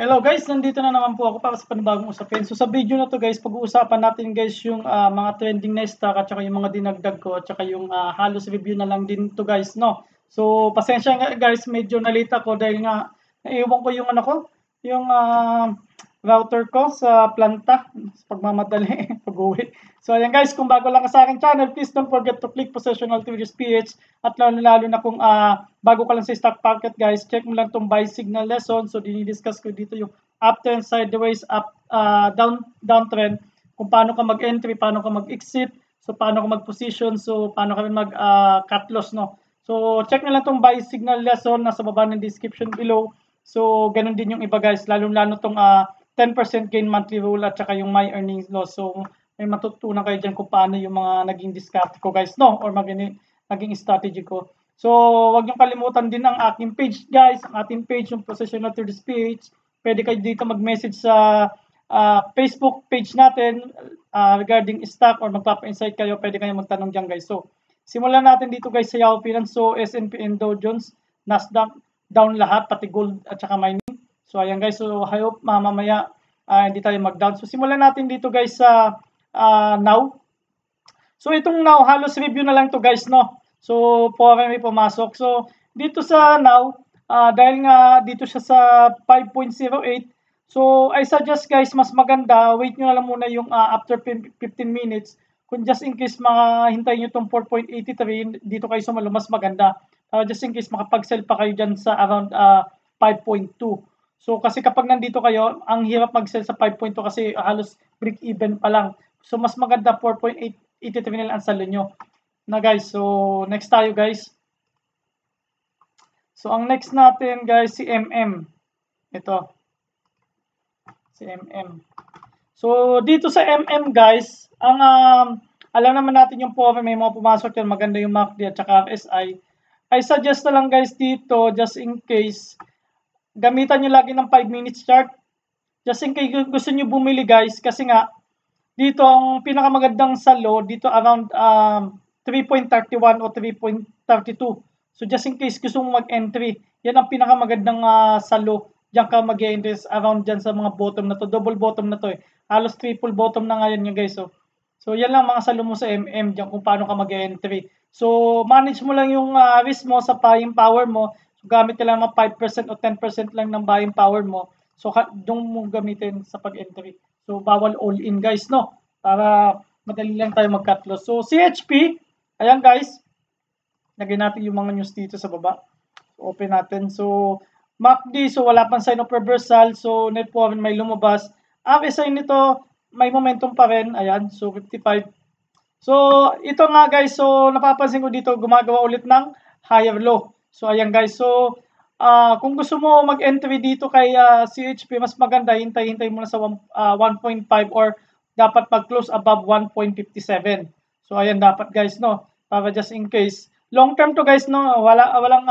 Hello guys, nandito na naman po ako para sa panibagong usapin. So sa video na to guys, pag-uusapan natin guys yung mga trending na stock at saka yung mga dinagdag ko at saka yung halos review na lang din to guys, no. So pasensya nga guys, medyo nalita ko dahil nga naiwan ko yung ano ko, yung router ko sa planta sa pagmamadali pag-uwi. So ayan guys, kung bago lang ka sa akin channel, please don't forget to click Possessional Videos PH at lalo na kung bago ka lang sa stock market guys, check mo lang tong buy signal lesson. So dinidiscuss ko dito yung uptrend, sideways, up, downtrend, kung paano ka mag-entry, paano ka mag-exit, so paano ka mag-position, so paano ka mag-cut loss, no. So check na lang tong buy signal lesson, nasa baba ng description below. So ganun din yung iba guys, lalo tong 10% gain monthly rule at saka yung my earnings loss. So may matutunan kayo dyan kung paano yung mga naging discount ko guys, no, or naging strategy ko. So, wag niyo kalimutan din ang aking page, guys. Ang ating page, yung Possessional Traders page. Pwede kayo dito mag-message sa Facebook page natin regarding stock or magpapa-insight kayo. Pwede kayo magtanong dyan, guys. So, simulan natin dito, guys, sa Yahoo Finance. So, S&P and Dow Jones, Nasdaq, down lahat, pati gold at saka mining. So, ayan, guys. So, I hope mamaya hindi tayo mag-down. So, simulan natin dito, guys, sa Now. So, itong Now, halos review na lang to, guys, no? So, foreign may pumasok. So, dito sa Now, dahil nga dito siya sa 5.08, so I suggest guys, mas maganda, wait nyo na lang muna yung after 15 minutes. Kung just in case makahintay nyo itong 4.83, dito kayo sumalo, mas maganda. Just in case makapag-sell pa kayo dyan sa around 5.2. So, kasi kapag nandito kayo, ang hirap mag-sell sa 5.2 kasi halos break-even pa lang. So, mas maganda 4.83 na lang ang salo nyo na guys. So, next tayo guys. So, ang next natin guys, si MM. Ito. Si MM. So, dito sa MM guys, ang alam naman natin yung POVE, may mga pumasok yan, maganda yung MACD at saka RSI. I suggest na lang guys dito, just in case, gamitan nyo lagi ng 5 minutes chart. Just in case gusto nyo bumili guys, kasi nga, dito ang pinakamagandang salo, dito around 3.31 o 3.32. So just in case gusto mong mag-entry, yan ang pinakamagandang salo. Diyan ka mag-entry around dyan sa mga bottom na to. Double bottom na to eh. Halos triple bottom na ngayon yung guys. So yan lang mga salo mo sa MM dyan kung paano ka mag-entry. So manage mo lang yung risk mo sa buying power mo. So gamit ka lang ng 5% o 10% lang ng buying power mo. So doon mo gamitin sa pag-entry. So bawal all in guys, no? Para madali lang tayo mag-cut loss. So CHP, ayan guys, lagyan natin yung mga news dito sa baba. So, open natin. So, MACD, so wala pang sign of reversal. So, net profit may lumabas. RSI nito, may momentum pa rin. Ayan, so 55. So, ito nga guys, so napapansin ko dito, gumagawa ulit ng higher low. So, ayan guys. So, kung gusto mo mag-entry dito kay CHP, mas maganda, hintay-hintay muna sa 1.5 or dapat mag-close above 1.57. So, ayan dapat guys, no? Para just in case. Long term to guys, no? Walang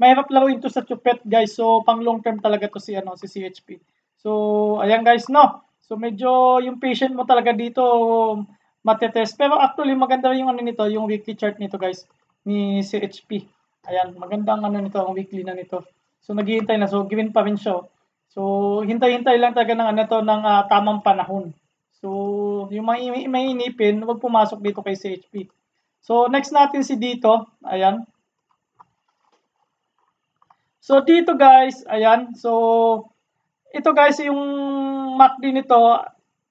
mahirap laruin to sa chupet guys. So, pang long term talaga to si CHP. So, ayan guys, no? So, medyo yung patient mo talaga dito matetest. Pero actually, maganda yung nito, yung weekly chart nito guys, ni CHP. Ayan, magandang nito, ang weekly na nito. So, naghihintay na. So, given pa rin siya. So, hintay-hintay lang talaga ng tamang panahon. So, yung may inipin, huwag pumasok dito kay CHP. So, next natin si dito. Ayan. So, dito guys, ayan. So, ito guys, yung MACD nito,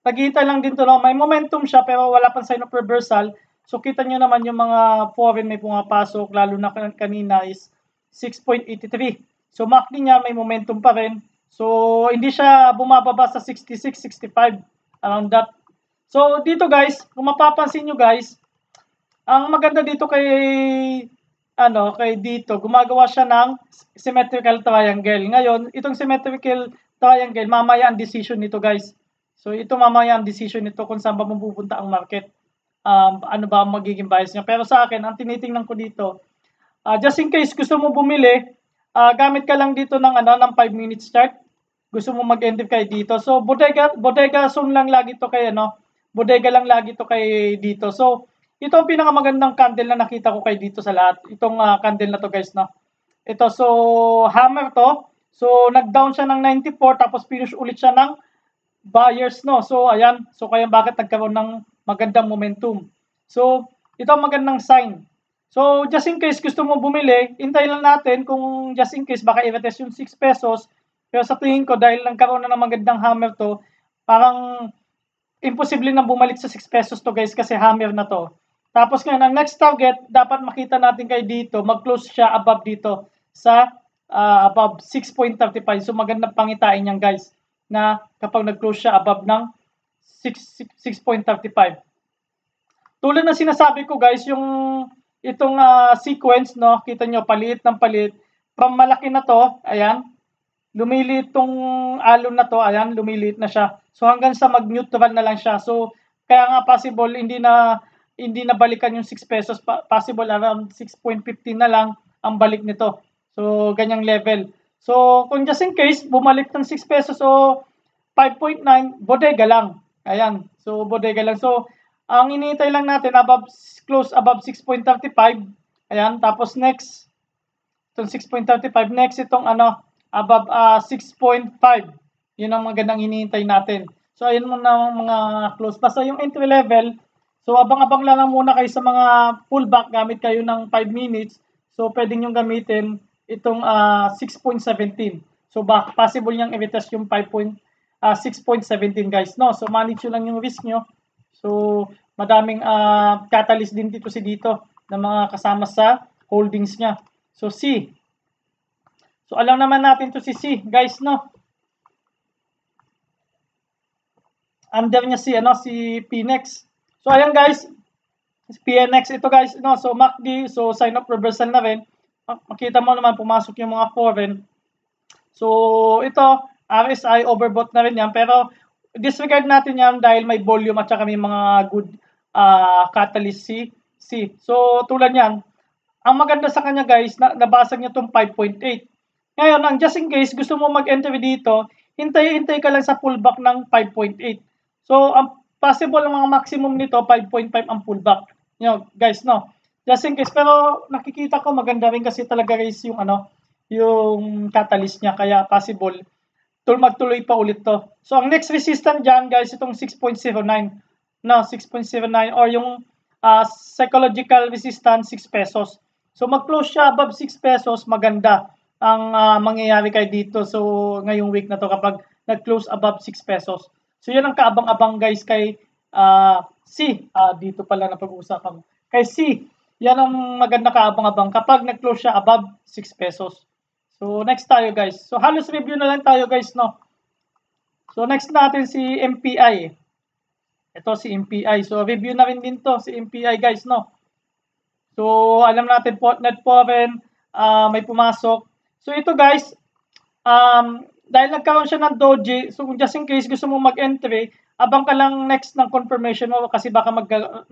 naghihintay lang din to, no? May momentum siya, pero wala pang sign of reversal. So, kita nyo naman yung mga foreign may pumapasok, lalo na kanina is 6.83. So, MACD niya may momentum pa rin. So, hindi siya bumababa sa 66, 65, around that. So, dito guys, kung mapapansin nyo guys, ang maganda dito kay dito, gumagawa siya ng symmetrical triangle. Ngayon, itong symmetrical triangle, mamaya ang decision nito guys. So, ito mamaya ang decision nito kung saan ba mapupunta ang market. Ano ba ang magiging bias niya. Pero sa akin, ang tinitingnan ko dito, just in case gusto mo bumili, gamit ka lang dito ng 5 minutes chart. Gusto mo mag-entry kayo dito. So, bodega zone lang lagi to kay bodega lang lagi to kay dito. So, ito ang pinakamagandang candle na nakita ko kay dito sa lahat. Itong candle na to guys, no. Ito, so hammer to. So, nag-down siya ng 94 tapos finish ulit siya ng buyers, no? So, ayan. So, kaya bakit nagkaroon ng magandang momentum. So, ito ang magandang sign. So, just in case gusto mo bumili, hintay lang natin kung just in case baka i-retest yung 6 pesos. Pero sa tingin ko, dahil nagkaroon na ng magandang hammer to, parang imposible na bumalik sa 6 pesos to guys kasi hammer na to. Tapos ngayon, ang next target, dapat makita natin kayo dito, mag-close siya above dito sa above 6.35. So magandang pangitain yan guys na kapag nag-close siya above ng 6.35. Tulad ng sinasabi ko guys, yung itong sequence, no, kita nyo, paliit ng paliit. From malaki na to, ayan, lumiliit tong alon na to, ayan, lumiliit na siya. So hanggang sa mag-neutral na lang siya. So kaya nga possible hindi na balikan yung 6 pesos, possible around 6.15 na lang ang balik nito. So ganyang level. So kung just in case bumalik ng 6 pesos o 5.9, bodega lang. Ayan. So bodega lang. So ang iniintay lang natin close above 6.35. Ayan, tapos next itong 6.35, next itong above 6.5. Yun ang magandang iniintay natin. So ayun muna mga close. Basta yung entry level, so abang-abang lang muna kayo sa mga pullback, gamit kayo ng 5 minutes. So pwede nyo gamitin itong 6.17. So possible niyang i-retest yung 6.17 guys, no? So manage nyo lang yung risk nyo. So madaming catalyst din dito na mga kasama sa holdings niya. So C. So alam naman natin to si C, guys, no? Under niya si PNX. So ayan guys, PNX ito guys, no? So MACD, so sign of reversal na rin. Makita mo naman pumasok yung mga foreign. So ito, RSI overbought na rin yan, pero disregard natin yan dahil may volume at saka may mga good catalyst C. So tulad yan, ang maganda sa kanya guys, nabasag niya itong 5.8. Ngayon, ang just in case gusto mo mag-enter dito, hintay ka lang sa pullback ng 5.8. So ang possible ang mga maximum nito 5.5 ang pullback. Guys, no. Just in case, pero nakikita ko maganda rin kasi talaga guys yung yung catalyst niya, kaya possible magtuloy pa ulit to. So ang next resistance diyan guys, itong 6.09. No, 6.09 or yung psychological resistance 6 pesos. So mag-close siya above 6 pesos, maganda ang mangyayari kay dito. So ngayong week na to kapag nag-close above 6 pesos. So yan ang kaabang-abang guys kay C. Dito pala na pag-uusapan. Kay C, yan ang maganda kaabang-abang kapag nag-close siya above 6 pesos. So next tayo guys. So halos review na lang tayo guys, no. So next natin si MPI. Ito si MPI. So review na rin din to si MPI guys, no. So alam natin po net foreign may pumasok. So ito guys, dahil nagkaroon siya ng doji, so just in case gusto mo mag-entry, abang ka lang next ng confirmation mo kasi baka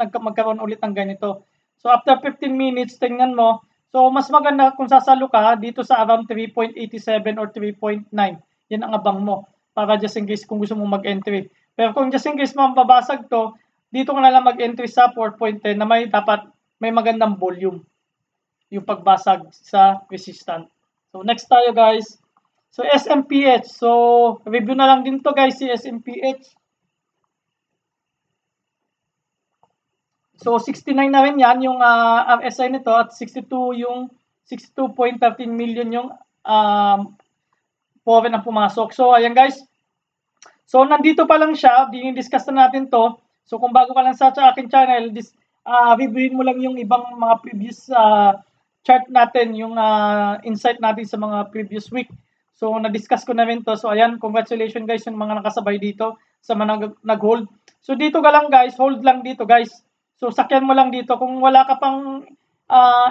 magkaroon ulit ng ganito. So after 15 minutes, tingnan mo. So mas maganda kung sasalo ka dito sa around 3.87 or 3.9. Yan ang abang mo para just in case kung gusto mo mag-entry. Pero kung just in case mababasag to, dito ka na lang mag-entry sa 4.10 na dapat may magandang volume yung pagbasag sa resistance. So next tayo guys. So SMPH. So review na lang din to guys si SMPH. So 69 na rin yan yung RSI nito at 62 yung 62.13 million yung foreign ang pumasok. So ayan guys. So nandito pa lang siya, dinidiscuss na natin to. So kung bago ka lang sa akin channel, reviewin mo lang yung ibang mga previous chart natin, yung insight natin sa mga previous week. So na-discuss ko na rin to. So ayan, congratulations guys yung mga nakasabay dito sa mga nag-hold. So dito ka lang guys, hold lang dito guys. So sakyan mo lang dito. Kung wala ka pang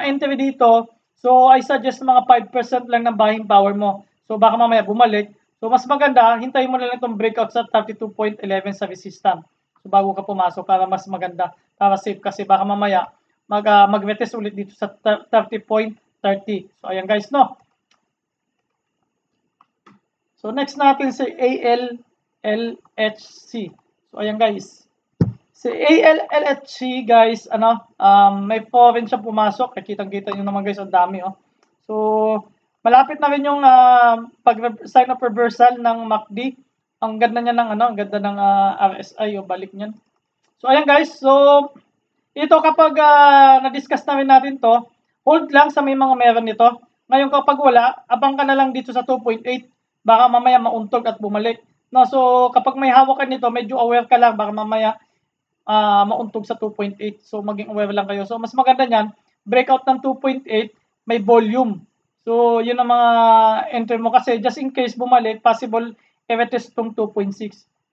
entry dito, so I suggest mga 5% lang ng buying power mo. So baka mamaya bumalik. So mas maganda, hintayin mo na lang itong breakout sa 32.11 sa resistance. So bago ka pumasok para mas maganda, para safe kasi baka mamaya mag-retest ulit dito sa 30.30. So ayan guys, no. So next natin si ALLHC. So ayan guys. Si ALLHC guys, may foreign siya pumasok. Kitang-kita niyo naman guys, ang dami oh. So Malapit na rin yung pag-sign of reversal ng MACD. Ang ganda niya ng ang ganda ng RSI o balik niyan. So ayan guys, so ito kapag na-discuss na rin natin to, hold lang sa may mga meron nito. Ngayon kapag wala, abang ka na lang dito sa 2.8, baka mamaya mauntog at bumalik. No, so kapag may hawak ka nito, medyo aware ka lang, baka mamaya mauntog sa 2.8. So maging aware lang kayo. So mas maganda niyan, breakout ng 2.8, may volume. So yun ang mga entry mo kasi just in case bumalik, possible i-retest tong 2.6.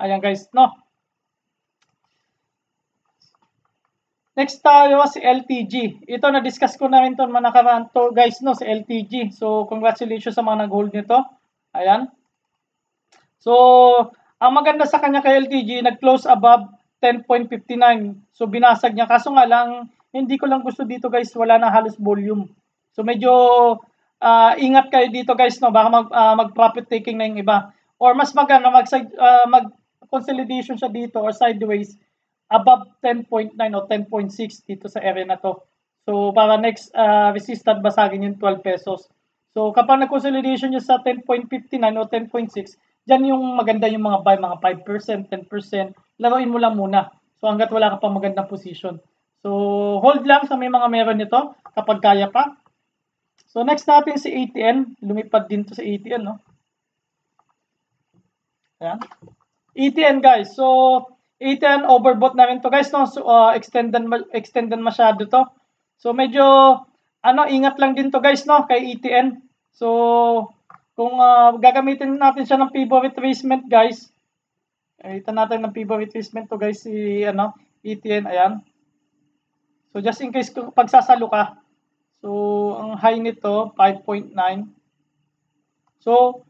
Ayan guys, no? Next tayo si LTG. Ito na-discuss ko na rin 'to mga nakaraan to guys, no, si LTG. So congratulations sa mga nag-hold nito. Ayan. So ang maganda sa kanya kay LTG, nag-close above 10.59. So binasag niya. Kaso nga lang, hindi ko lang gusto dito guys, wala na halos volume. So medyo ingat kayo dito guys, no, baka mag profit taking na yung iba. Or mas maganda mag consolidation siya dito or sideways above 10.9 o 10.6 dito sa area na to. So para next resistant basagin yung 12 pesos. So kapag nag-consolidation nyo sa 10.59 o 10.6, dyan yung maganda yung mga buy, mga 5%, 10%, laruin mo lang muna. So hanggat wala ka pang magandang position. So hold lang sa may mga meron nito kapag kaya pa. So next natin si ATN, lumipad din to sa ATN, no? Ayan. ATN guys, so ATN overbought na rin to guys, no? So extended masyado to. So medyo ingat lang din to guys, no, kay ATN. So kung gagamitin natin siya ng pivot retracement guys, gamitan natin ng pivot retracement to guys si ATN, ayan. So just in case kung pagsasalo ka, so ang high nito 5.9. So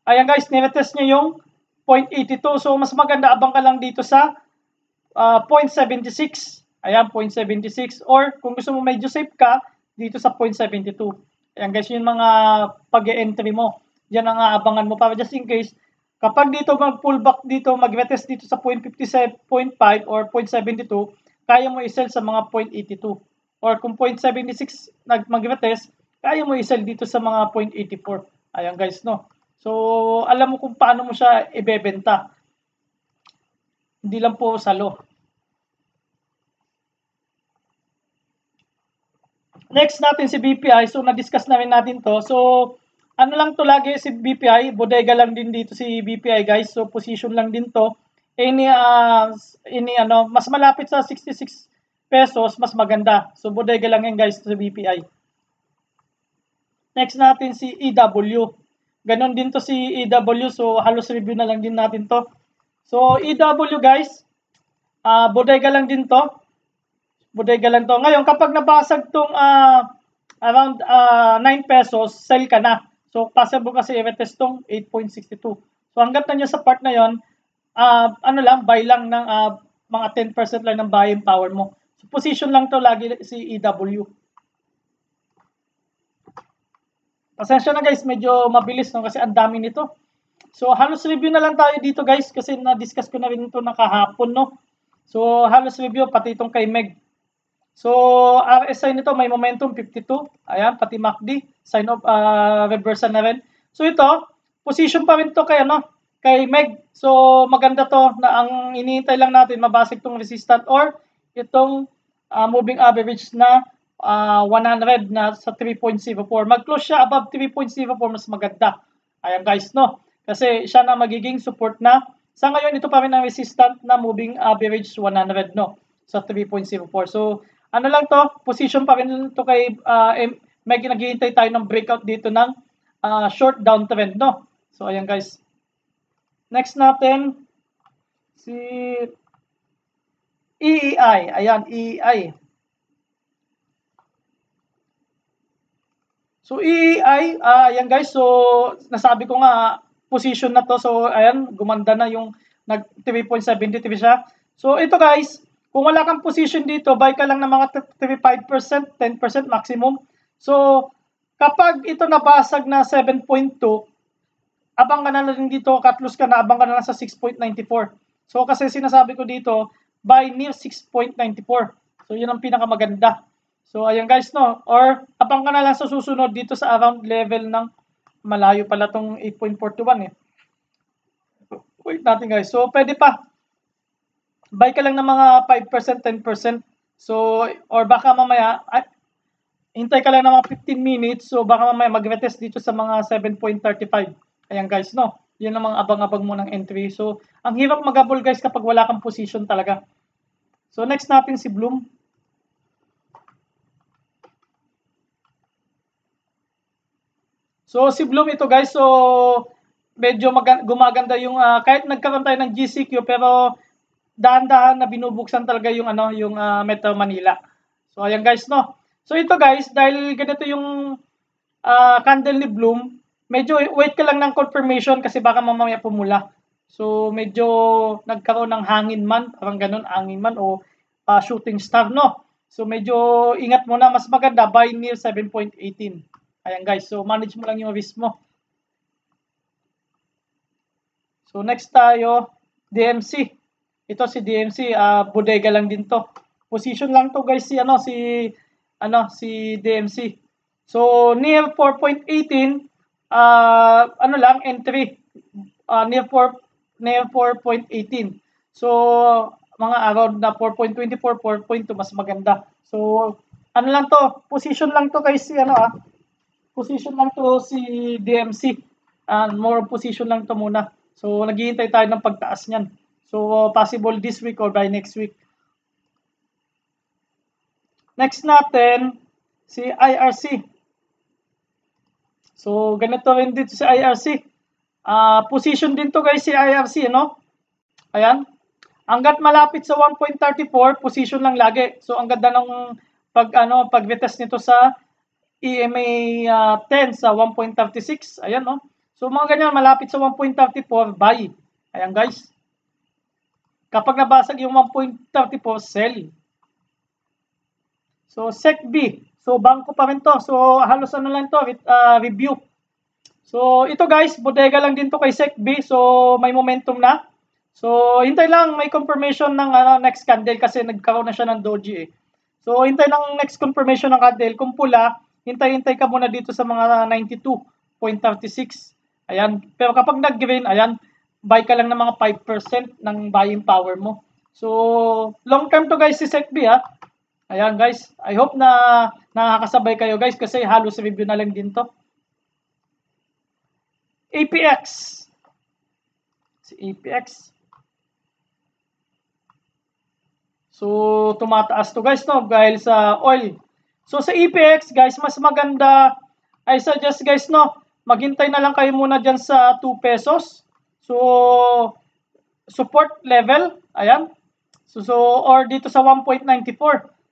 ayan guys, niretest niya yung 0.82. So mas maganda abang ka lang dito sa 0.76. Ayan, 0.76. Or kung gusto mo medyo safe ka, dito sa 0.72. Ayan guys, yung mga pag-e-entry mo. Yan ang aabangan mo para just in case. Kapag dito mag-pullback dito, mag-retest dito sa 0.57, 0.5 or 0.72, kaya mo i-sell sa mga 0.82. Or kung 0.76 mag-retest, kaya mo i-sell dito sa mga 0.84. Ayan guys, no. So, alam mo kung paano mo siya ibebenta. Hindi lang po salo. Next natin si BPI. So, na-discuss na rin natin to. So, ano lang to lagi si BPI. Bodega lang din dito si BPI guys. So, position lang din to. Mas malapit sa 66 pesos, mas maganda. So, bodega lang yan guys sa BPI. Next natin si EW. Ganon din to si EW. So, halos review na lang din natin to. So, EW guys, bodega lang din to. Bodega lang to. Ngayon, kapag nabasag tong around 9 pesos, sell ka na. So, possible kasi i-retest tong 8.62. So, hanggat na nyo sa part na yon, buy lang ng mga 10% lang ng buying power mo. So, position lang to lagi si EW. Pasensya na guys, medyo mabilis no kasi ang dami nito. So halos review na lang tayo dito guys kasi na-discuss ko na rin ito nakahapon no. So halos review pati itong kay Meg. So RSI nito may momentum 52. Ayan, pati MACD, sign of reversal na rin. So ito, position pa rin to kay kay Meg. So maganda to na ang iniintay lang natin mabasag tong resistant or itong moving average na 100 na sa 3.04. Mag-close siya above 3.04 mas maganda. Ayan guys, no? Kasi siya na magiging support na. Sa ngayon, ito pa rin ang resistant na moving average 100, no? Sa 3.04. So, ano lang to? Position pa rin to kay may naghihintay tayo ng breakout dito ng short downtrend, no? So, ayan guys. Next natin, si EEI. Ayan, EEI. So, EEI, ayan guys. So, nasabi ko nga, position na to. So, ayan, gumanda na yung nag 3.73 siya. So, ito guys, kung wala kang position dito, buy ka lang ng mga 5%, 10% maximum. So, kapag ito nabasag na 7.2, abang ka na lang dito, cut-loss ka na, abang ka na lang sa 6.94. So, kasi sinasabi ko dito, buy near 6.94. So, yun ang pinakamaganda. So, ayan guys, no? Or, abang ka na lang sa susunod dito sa around level ng malayo pala tong 8.41 eh. Wait natin guys. So, pwede pa. Buy ka lang ng mga 5%, 10%. So, or baka mamaya, hintay ka lang ng mga 15 minutes. So, baka mamaya mag-retest dito sa mga 7.35. Ayan guys, no? Yun ang mga abang-abang mo ng entry. So, ang hirap mag-habol guys kapag wala kang position talaga. So, next natin si Bloom. So, si Bloom ito guys. So, medyo gumaganda yung, kahit nagkaroon tayo ng GCQ, pero dahan-dahan na binubuksan talaga yung, yung Metro Manila. So, ayan guys, no? So, ito guys, dahil ganito yung candle ni Bloom, medyo wait ka lang ng confirmation kasi baka mamaya pumula. So, medyo nagkaroon ng hangin man, parang ganun, hangin man o shooting star, no? So, medyo ingat muna, mas maganda, buy near 7.18. Ayan guys, so manage mo lang yung risk mo. So, next tayo, DMC. Ito si DMC, bodega lang din to. Position lang to guys si si DMC. So near 4.18 lang entry. Near 4.18. So mga around na 4.24, 4.2 mas maganda. So ano lang to, position lang to guys si position lang to si DMC. More position lang to muna. So naghihintay tayo ng pagtaas niyan. So, possible this week or by next week. Next natin, si IRC. So, ganito rin dito si IRC. Position din to guys si IRC, no? Ayan. Hanggat malapit sa 1.34, position lang lagi. So, ang ganda ng pag-retest nito sa EMA 10 sa 1.36. Ayan, no? So, mga ganyan, malapit sa 1.34, buy. Ayan, guys. Kapag nabasag yung 1.34, sell. So, SECB. So, bangko pa rin to. So, halos lang to, review. So, ito guys, bodega lang din to kay SECB. So, may momentum na. So, hintay lang, may confirmation ng next candle kasi nagkaroon na siya ng doji eh. So, hintay lang next confirmation ng candle. Kung pula, hintay-hintay ka muna dito sa mga 92.36. Ayan. Pero kapag nag-green, ayan, buy ka lang ng mga 5% ng buying power mo. So, long term to guys si SECB ha. Ayan guys, I hope na nakakasabay kayo guys kasi halos review na lang din to. APX. Si APX. So, tumataas to guys no dahil sa oil. So, sa APX guys, mas maganda, I suggest guys no, maghintay na lang kayo muna dyan sa 2 pesos. So, support level, ayan. So or dito sa 1.94.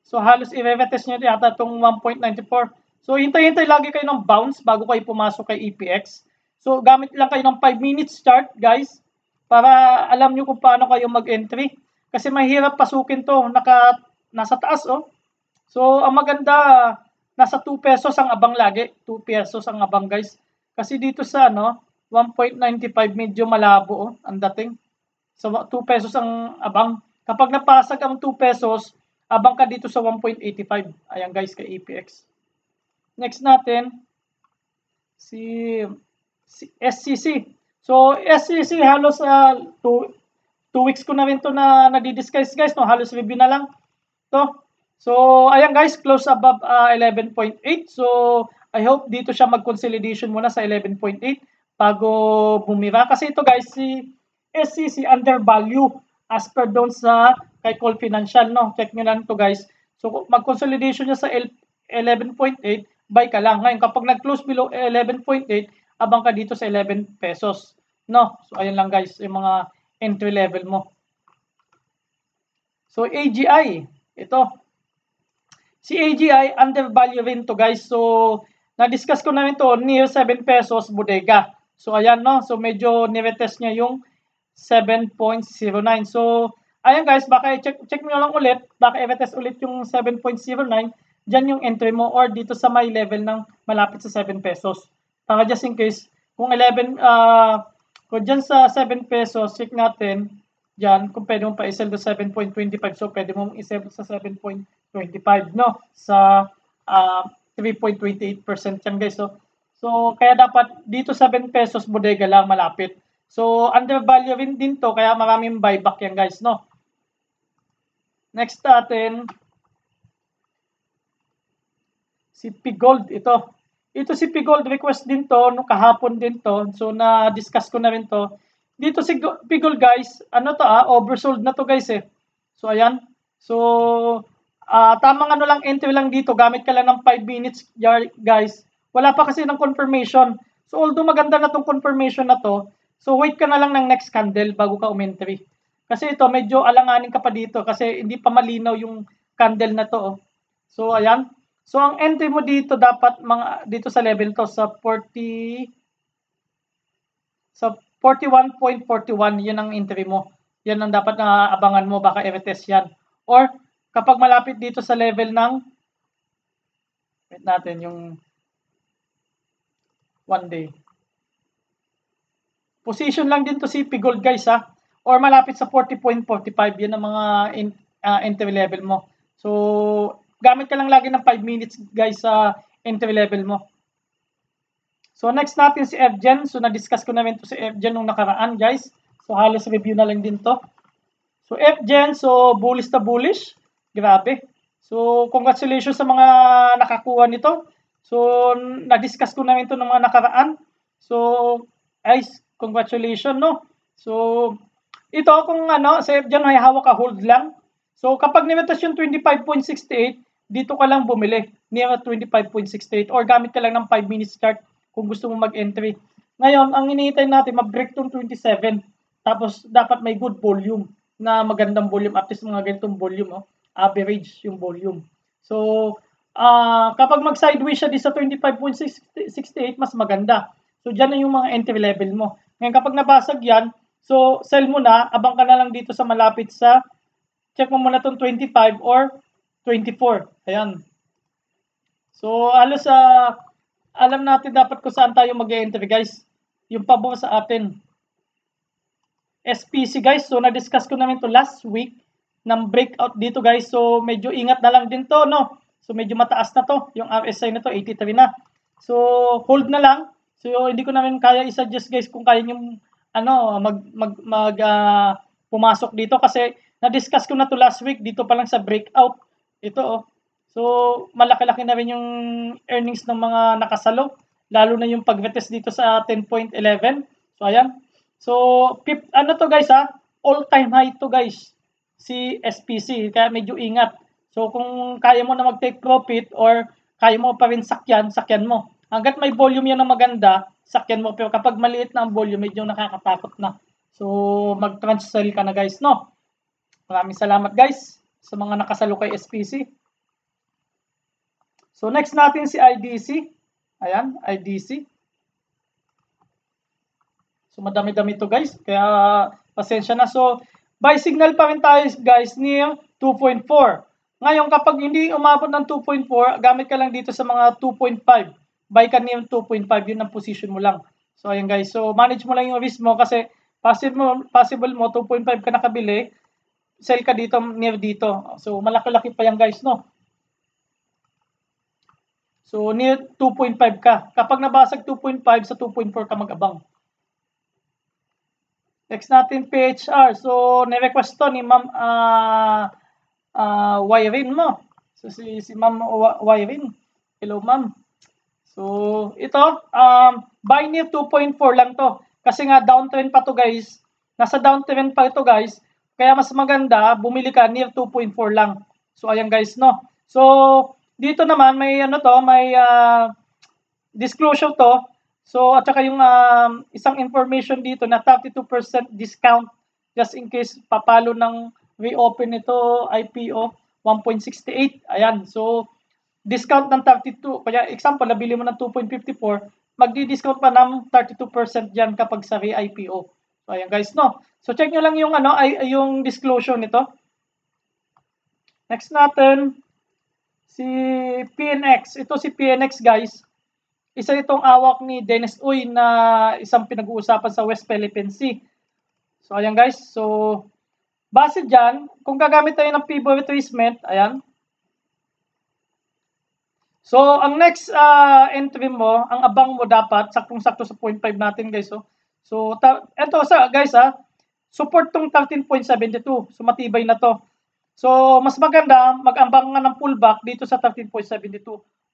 So, halos i-retest nyo yata itong 1.94. So, hintay-hintay lagi kayo ng bounce bago kayo pumasok kay EPX. So, gamit lang kayo ng 5 minutes chart, guys, para alam nyo kung paano kayo mag-entry. Kasi mahirap pasukin to, nasa taas, oh. So, ang maganda, nasa 2 pesos ang abang lagi. 2 pesos ang abang, guys. Kasi dito sa, 1.95 medyo malabo, oh, ang dating. So, 2 pesos ang abang. Kapag napasag ang 2 pesos, abang ka dito sa 1.85. Ayan guys, kay APX. Next natin, si SCC. So, SCC halos 2 weeks ko na rin to na nadi-discuss guys, no? Halos review na lang to. So, ayan guys, close above 11.8. So, I hope dito siya mag-consolidation muna sa 11.8 bago bumira. Kasi ito guys, si SCC undervalue as per doon sa kay Call Financial, no? Check nyo lang to guys. So, mag-consolidation niya sa 11.8, buy ka lang. Ngayon, kapag nag-close below 11.8, abang ka dito sa 11 pesos, no? So, ayun lang guys, yung mga entry level mo. So, AGI, ito. Si AGI, undervalue rin to guys. So, na-discuss ko na rin to, near 7 pesos, bodega. So, ayan, no? So, medyo niretest niya yung 7.09. So, ayan guys, baka check nyo lang ulit, baka i-retest ulit yung 7.09, dyan yung entry mo or dito sa may level ng malapit sa 7 pesos. Para just in case, kung dyan sa 7 pesos, check natin, dyan, kung pwede mo pa i-sell to 7.25, so pwede mo i-sell sa 7.25, no? Sa 3.28% yan guys. So, So, kaya dapat dito 7 pesos bodega lang malapit. So, undervalue rin din to, kaya maraming buyback yan guys, no? Next natin, si Pigold, ito. Ito si Pigold, request din to, no, kahapon din to. So, na-discuss ko na rin to. Dito si Pigold guys, ano to oversold na to guys eh. So, ayan. So, tamang ano lang, entry lang dito. Gamit ka lang ng 5 minutes guys. Wala pa kasi ng confirmation. So, although maganda na tong confirmation na to, so wait ka na lang ng next candle bago ka umentry. Kasi ito, medyo alanganin ka pa dito kasi hindi pa malinaw yung candle na to. Oh. So, ayan. So, ang entry mo dito dapat dito sa level to sa 41.41, yun ang entry mo. Yan ang dapat na abangan mo, baka i-retest yan. Or, kapag malapit dito sa level ng, wait natin, yung 1 day. Position lang din to si Pigold guys or malapit sa 40.45, yan ang mga entry level mo. So, gamit ka lang lagi ng 5 minutes guys sa entry level mo. So, next natin si FGen. So, na-discuss ko na rin to si FGen nung nakaraan guys. So, halos review na lang din to. So, FGen, so bullish na bullish. Grabe. So, congratulations sa mga nakakuha nito. So, na-discuss ko na rin to ng mga nakaraan. So, guys, congratulations, no? So, ito kung sa FGen may hawak ka, hold lang. So, kapag niretas yung 25.68, dito ka lang bumili. Near 25.68 or gamit ka lang ng 5 minutes chart kung gusto mo mag-entry. Ngayon, ang hinihintay natin, mag-break tong 27. Tapos, dapat may good volume na magandang volume. At least mga ganitong volume, average yung volume. So, kapag mag-sideways siya di sa 25.68, mas maganda. So, dyan na yung mga entry level mo. Ngayon, kapag nabasag yan, so, sell mo na, abang ka na lang dito sa malapit sa, check mo muna itong 25 or 24. Ayan. So, halos alam natin dapat kung saan tayo mag-entry guys. Yung pabor sa atin. SPC guys, so na-discuss ko namin to last week ng breakout dito guys. So, medyo ingat na lang din to, no? So, medyo mataas na to. Yung RSI na to, 83 na. So, hold na lang. So, hindi ko namin kaya i-suggest guys kung kaya yung pumasok dito kasi na-discuss ko na to last week dito pa lang sa breakout. Ito So, malaki-laki na rin yung earnings ng mga nakasalo, lalo na yung pag-retest dito sa 10.11. So, ayan. So, to guys all-time high to guys, si SPC, kaya medyo ingat. So, kung kaya mo na mag-take profit or kaya mo pa rin sakyan mo. Hanggat may volume yan na maganda, sakyan mo. Pero kapag maliit na ang volume, medyo nakakatakot na. So, mag-transfer ka na guys, no? Maraming salamat guys sa mga nakasalo kay SPC. So, next natin si IDC. Ayan, IDC. So, madami-dami to guys. Kaya, pasensya na. So, buy signal pa rin tayo guys near 2.4. Ngayon, kapag hindi umabot ng 2.4, gamit ka lang dito sa mga 2.5. Buy ka near 2.5. Yun ang position mo lang. So, ayan guys. So, manage mo lang yung risk mo kasi possible mo 2.5 ka nakabili. Sell ka dito near dito. So, malaki-laki pa yan guys, no? So, near 2.5 ka. Kapag nabasag 2.5, sa 2.4 ka mag-abang. Next natin, PHR. So, ni-request to ni Ma'am Wyrin mo. So, si Ma'am Wyrin. Hello, Ma'am. So, ito, buy near 2.4 lang to. Kasi nga, downtrend pa to guys. Nasa downtrend pa ito guys. Kaya mas maganda, bumili ka near 2.4 lang. So, ayan guys, no? So, dito naman may may disclosure to. So at saka yung isang information dito na 32% discount just in case papalo ng reopen nito IPO 1.68. Ayan. So discount ng 32. Kaya example, nabili mo ng 2.54, magdi-discount pa ng 32% diyan kapag sa re-IPO. So ayan guys, no. So check nyo lang yung yung disclosure nito. Next natin si PNX. Ito si PNX guys. Isa itong awak ni Dennis Uy na isang pinag-uusapan sa West Philippine Sea. So ayan guys. So base dyan, kung gagamit tayo ng pivot retracement, ayan. So, ang next entry mo, ang abang mo dapat, saktong-sakto sa 0.5 natin guys. So eto guys support tong 13.72. So, matibay na to. So, mas maganda, mag-ambang nga ng pullback dito sa 13.72.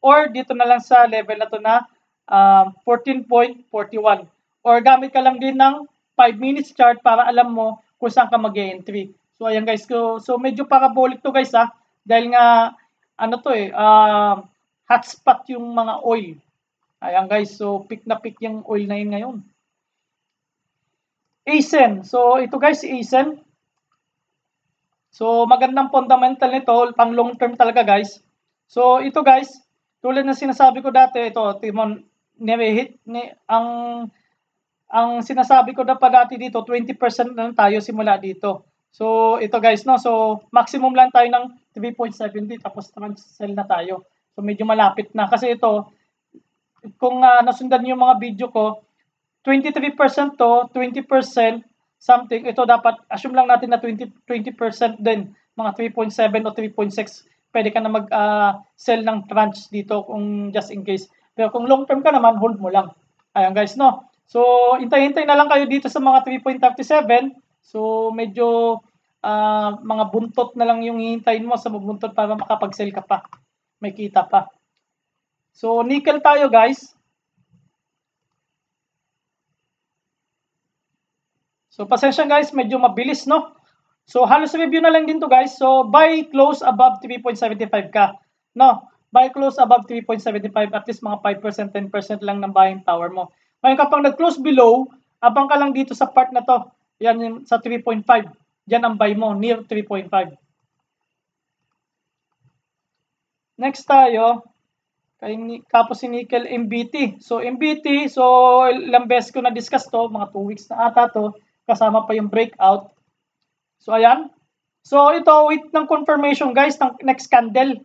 Or dito na lang sa level na to na 14.41. Or gamit ka lang din ng 5 minutes chart para alam mo kung saan ka mag-entry. So, ayan guys. So, medyo parabolic to guys dahil nga, ano to hotspot yung mga oil. Ayan guys. So, pick na pick yung oil na yun ngayon. ASEN. So, ito guys, si ASEN. So, magandang fundamental nito, pang long term talaga guys. So, ito guys, tulad ng sinasabi ko dati, ito, Timon, ang sinasabi ko na pa dati dito, 20% lang tayo simula dito. So, ito guys, no? So, maximum lang tayo ng 3.70, tapos sell na tayo. So, medyo malapit na. Kasi ito, kung nasundan yung mga video ko, 23% to, 20%, something, ito dapat, assume lang natin na 20% din, mga 3.7 o 3.6, pwede ka na mag-sell ng tranche dito kung just in case. Pero kung long term ka naman, hold mo lang. Ayan guys, no? So, hintay-hintay na lang kayo dito sa mga 3.37. So, medyo mga buntot na lang yung hihintayin mo sa buntot para makapag-sell ka pa. May kita pa. So, nickel tayo guys. So, pasensya guys, medyo mabilis, no? So, halos review na lang din to guys. So, buy close above 3.75 ka. No? Buy close above 3.75, at least mga 5%, 10% lang ng buying power mo. Ngayon, kapag nag-close below, abang ka lang dito sa part na to. Yan yung sa 3.5. Diyan ang buy mo, near 3.5. Next tayo, tapos si Nickel MBT. So, MBT, so ilang beses ko na-discuss to, mga 2 weeks na ata to, kasama pa yung breakout. So, ayan. So, ito, wait ng confirmation guys, ng next candle.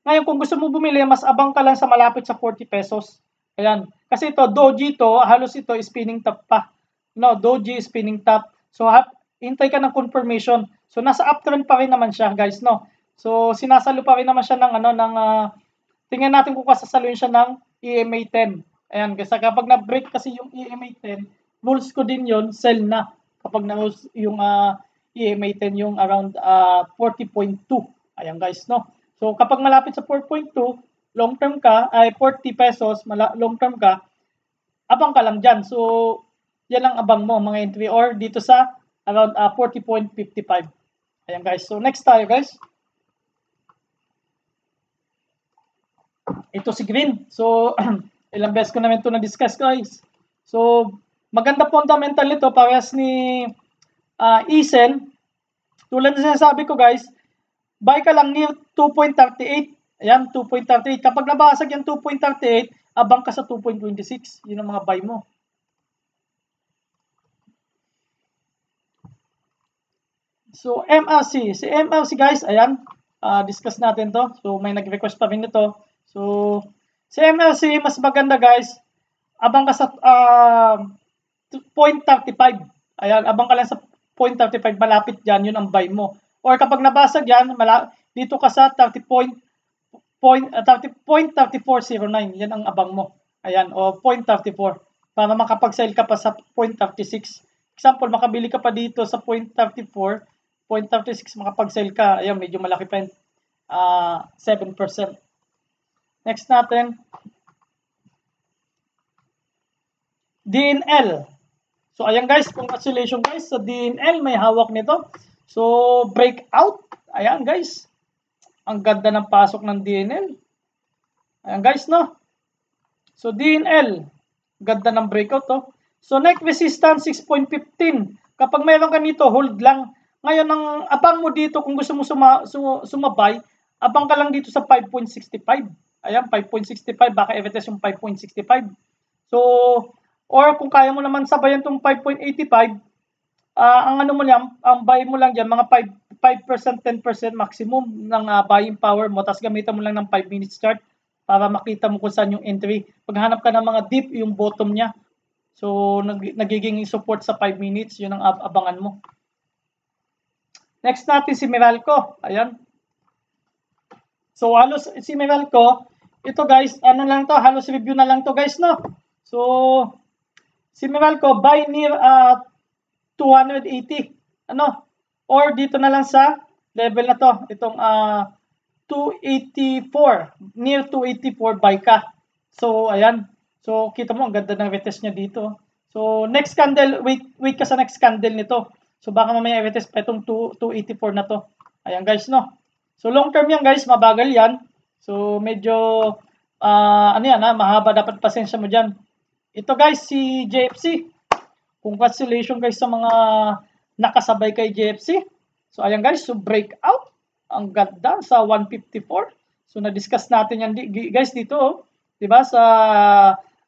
Ngayon, kung gusto mo bumili, mas abang ka lang sa malapit sa 40 pesos. Ayan. Kasi ito, doji to, halos ito, spinning top pa. No, doji, spinning top. So, hintay ka ng confirmation. So, nasa uptrend pa rin naman siya, guys, no? So, sinasalo pa rin naman siya ng, tingnan natin kung kasasaluin siya ng EMA 10. Ayan, kasi kapag na-break kasi yung EMA 10, rules ko din yon, sell na. Kapag na-rules yung EMA 10 yung around 40.2. Ayan guys, no? So, kapag malapit sa 4.2, long term ka, ay 40 pesos, long term ka, abang ka lang dyan. So, yan ang abang mo, mga entry, or dito sa around 40.55. Ayan guys. So, next tayo guys. Ito si Green. So, ilang beses ko naman ito na-discuss guys. So, maganda fundamental nito, parehas ni Isen. Tulad na sinasabi ko guys, buy ka lang near 2.38. Ayan, 2.38. Kapag nabasag yung 2.38, abang ka sa 2.26. Yun ang mga buy mo. So, MRC. Si MRC guys, ayan, discuss natin to. So, may nag-request pa rin ito. So, si MRC, mas maganda guys, abang ka sa 0.35. Ayan, abang ka lang sa 0.35, malapit dyan, yun ang buy mo. Or kapag nabasag yan, dito ka sa 30.3409, yan ang abang mo. Ayan, o 0.34, para makapag-sell ka pa sa 0.36. Example, makabili ka pa dito sa 0.34, 0.36, makapag-sell ka, ayan, medyo malaki pa yun, 7%. Next natin, DNL. So, ayan guys, congratulations guys sa DNL, may hawak nito. So, breakout. Ayan guys. Ang ganda ng pasok ng DNL. Ayan guys, no? So, DNL. Ganda ng breakout, to. So, next resistance, 6.15. Kapag mayroon ka nito, hold lang. Ngayon, ang abang mo dito, kung gusto mo sumabay, abang ka lang dito sa 5.65. Ayan, 5.65. Baka i-retest yung 5.65. So, or kung kaya mo naman sabayan itong 5.85, ang ano mo lang, ang buy mo lang dyan, mga 5%, 10% maximum ng buying power mo, tapos gamitan mo lang ng 5 minutes chart para makita mo kung saan yung entry. Paghanap ka ng mga dip, yung bottom niya. So, nagiging support sa 5 minutes, yun ang abangan mo. Next natin si Meralco. Ayan. So, halos si Meralco, ito guys, ano lang to, halos review na lang to guys, no? So, si Meralco, buy near 280, ano? Or dito na lang sa level na to, itong 284, near 284 buy ka. So, ayan. So, kita mo, ang ganda ng retest niya dito. So, next candle, wait ka sa next candle nito. So, baka mamaya retest pa itong 284 na to. Ayan guys, no? So, long term yan guys, mabagal yan. So, medyo, ano yan mahaba, dapat pasensya mo dyan. Ito guys, si JFC. Congratulations guys sa mga nakasabay kay JFC. So, ayan guys, so breakout. Ang ganda sa 154. So, na-discuss natin yan guys dito, oh. Diba? Sa,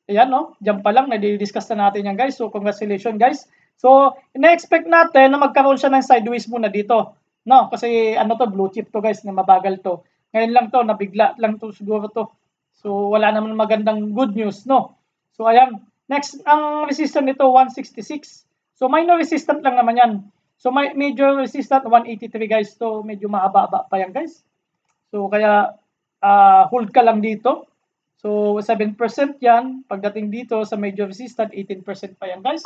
ayan, no? Diyan pa lang, na-discuss na natin yan guys. So, congratulations guys. So, ina-expect natin na magkaroon siya ng sideways muna dito. No? Kasi, ano to, blue chip to guys, na mabagal to. Ngayon lang to, nabigla lang to siguro to. So, wala naman magandang good news, no? So, ayan. Next, ang resistance nito, 166. So, minor resistance lang naman yan. So, major resistance, 183 guys. So, medyo mahaba-haba pa yan guys. So, kaya, hold ka lang dito. So, 7% yan. Pagdating dito sa major resistance, 18% pa yan guys.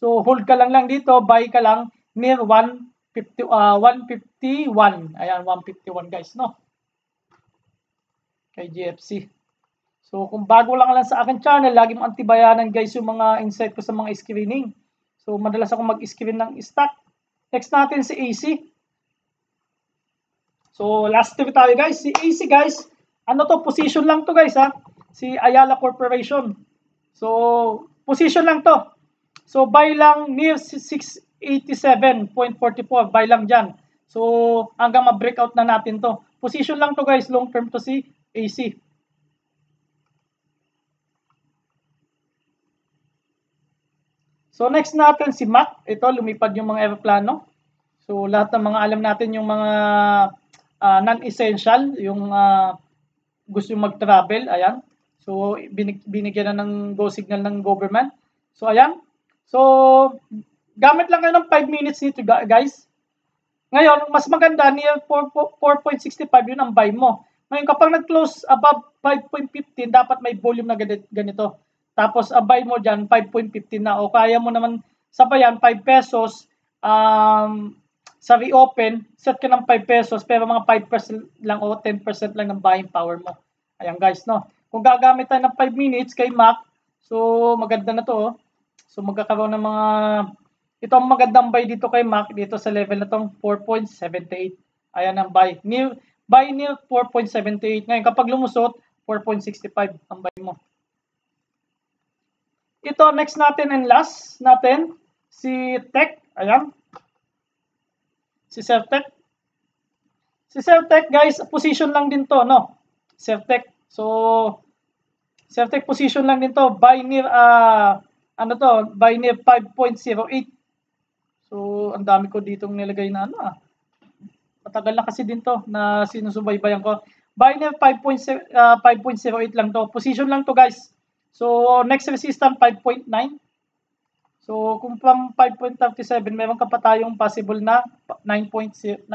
So, hold ka lang dito. Buy ka lang near 151. Ayan, 151 guys, no? Kay GFC. So, kung bago lang sa akin channel, lagi mo antibayanan guys yung mga insight ko sa mga screening. So, madalas ako mag-screen ng stock. Next natin si AC. So, last tip tayo guys. Si AC guys, ano to, position lang to guys ha. Si Ayala Corporation. So, position lang to. So, buy lang near 687.44. Buy lang dyan. So, hanggang ma-breakout na natin to. Position lang to guys. Long term to si AC. So, next natin si Mac. Ito, lumipad yung mga aeroplano. So, lahat ng mga alam natin yung mga non-essential, yung gusto yung mag-travel, ayan. So, binigyan na ng go signal ng government. So, ayan. So, gamit lang kayo ng 5 minutes nito, guys. Ngayon, mas maganda, near 4.65 yun ang buy mo. Ngayon, kapag nag-close above 5.15, dapat may volume na ganito. Tapos, ang buy mo dyan, 5.15 na. O kaya mo naman sabayan, 5 pesos. Sa reopen, set ka ng 5 pesos, pero mga 5% lang o 10% lang ng buying power mo. Ayan guys, no? Kung gagamit tayo ng 5 minutes kay Mac, so maganda na to, oh. So magkakaroon ng mga, ito ang magandang buy dito kay Mac, dito sa level na tong 4.78. Ayan ang buy. Buy near 4.78. Ngayon, kapag lumusot, 4.65 ang buy mo. Ito, next natin and last natin, si Tech. Ayan. Si Sertec. Si Sertec, guys, position lang din to, no? Sertec. So, Sertec position lang din to. Buy near, ano to? Buy near 5.08. So, ang dami ko ditong nilagay na, matagal na kasi din to na sinusubaybayan ko. Buy near 5.08 lang to. Position lang to, guys. So, next resistance, 5.9. So, kung from 5.37, meron ka pa tayong possible na 9.9%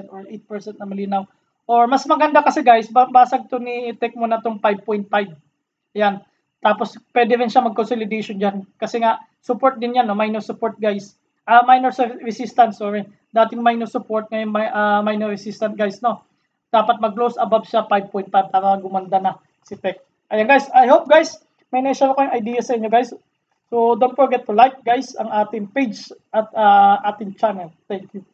or 8% na malinaw. Or mas maganda kasi guys, basag to ni Tech mo na tong 5.5. Yan. Tapos, pwede rin siya mag-consolidation dyan. Kasi nga, support din yan, no? Minor support guys. Minor resistance, sorry. Dating minor support, ngayon minor resistance guys, no? Dapat mag-close above siya 5.5 para gumanda na si Tech. Ayan guys, I hope guys, may na-share ko yung idea sa inyo guys. So, don't forget to like guys ang ating page at ating channel. Thank you.